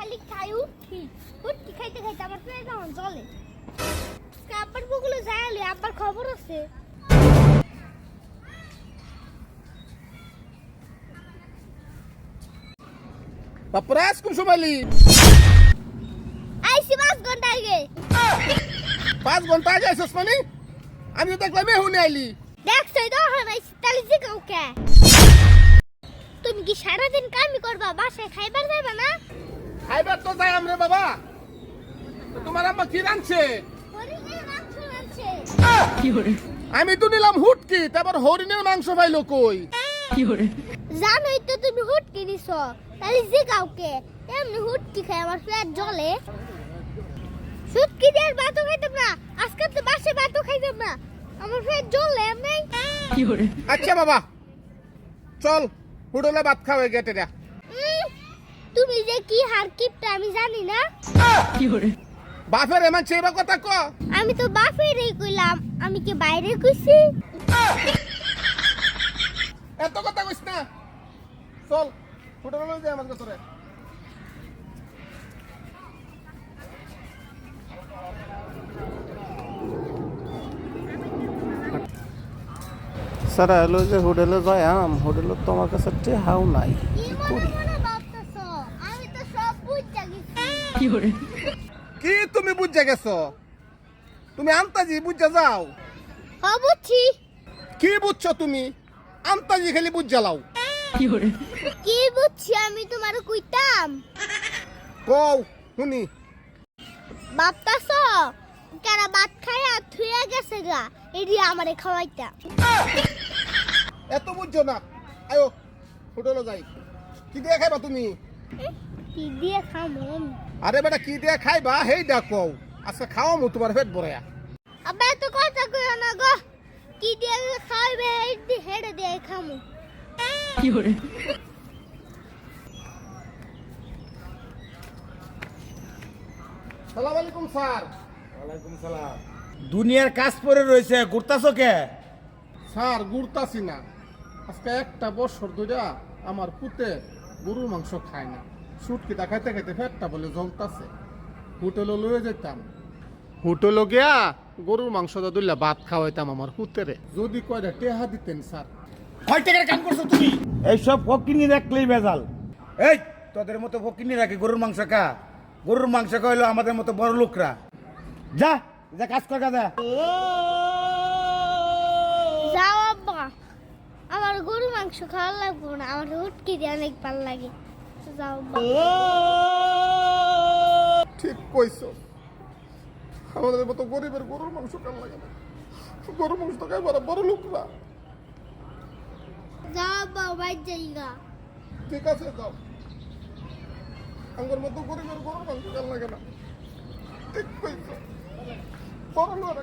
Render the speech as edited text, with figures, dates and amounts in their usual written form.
খালি খাই উঠি উঠি খাইতে খাইতে আমার পেট আমার জ্বলে আব্বার বগুলো যাইলে আব্বার খবর আছে বাপরাস কোন সময়লি আইছি 5 ঘন্টা আগে 5 ঘন্টা আগে আইছস মানে আমি তো দেখলাম এহুনে আইলি দেখছই তো আইছি তালি যে কাউকে তুমি কি সারাদিন কামই করবা বাসায় খাইবার যাইবা না খাইবার তো যাই আমরে বাবা তো তোমার আম্মা কি রাঁধছে হরিণের মাংস রাঁধছে কি করে আমি তো নিলাম হুটকি তারপর হরিণের মাংস পাইলো কই কি করে জানোই তো তুমি হুটকি দিছো তালি যে কাউকে এমনি হুটকি খাই আমার পেট জ্বলে শুটকি দিয়ে ভাতও খাইতাম না আজকে তো বাসে ভাতও খাইতাম না আমার পেট জ্বলে এমনি কি করে আচ্ছা বাবা চল হোটেলে ভাত খাওয়া গেটে রা তুমি যে কি হার কিপটা আমি জানি না কি করে বাপের এমন চেবা কথা ক আমি তো বাপেরই কইলাম আমি কি বাইরে কইছি এত কথা কইস না চল হোটেলে লই যাই আমার কাছে স্যার হলো যে হোটেলে যাই হোটেলে তো আমার কাছে টেহাও নাই কি মনে মনে ভাবতেছো আমি তো সব বুঝা গেছি কি করে কি তুমি বুঝে গেছো তুমি আন্তাজি বুঝে যাও বুঝছি কি বুঝছো তুমি আন্তাজি খালি বুঝে লাও কি করে কি বুঝছি আমি তোমার কইতাম কও শুনি ভাবতেছো কারা ভাত খাইয়া থুইয়া গেছে গা এডি আমারে খাওয়াইতা এত বুঝছো না আয়ো হোটেলে যাই কি দিয়ে খাইবা তুমি কি দিয়ে খামো আরে বেটা কি দিয়ে খাইবা হেইডা কও আচ্ছা খাও মু তোমার পেট ভরায়া আব্বা তো কথা কইও না গো কি দিয়ে খাইবে হেডি হেডে দিয়ে খামু কি করে সালাম আলাইকুম স্যার ওয়ালাইকুম সালাম। দুনিয়ার কাজ পড়ে রয়েছে ঘুরতাছো কে? স্যার গুড়তাছি না আজকে একটা বছর ধরে আমার পুতে গরুর মাংস খায় না সুটকিটা খাইতে খাইতে পেটটা বলে জ্বলতাছে হোটেলে লয়ে যেতাম হোটেলে গিয়া গরুর মাংস দিলে ভাত খাওয়াইতাম আমার পুতেরে যদি কয়টা টেহা দিতেন স্যার কয় টাকার কাম করছো তুমি? এইসব ফকিনি রাখলেই ভেজাল। এই তোদের মতো ফকিনি রাখে গরুর মাংস খা। গরুর মাংস খাইলো আমাদের মতো বড় লোকরা। যা যা কাজ কর যা। যাও আব্বা আমার গরু মাংস খাওয়া লাগবো না আমার হুটকি দিয়ে অনেক ভালো লাগে যাও আব্বা ঠিক কইছো আমাদের মতো গরিবের গরুর মাংস কাল লাগে না গরুর মাংস তো খাই বড় লোকরা যাও আব্বা বাইর যাইগা ঠিক আছে যাও আমার মতো গরিবের গরুর মাংস কাল লাগে না ঠিক কইছো বড় লোক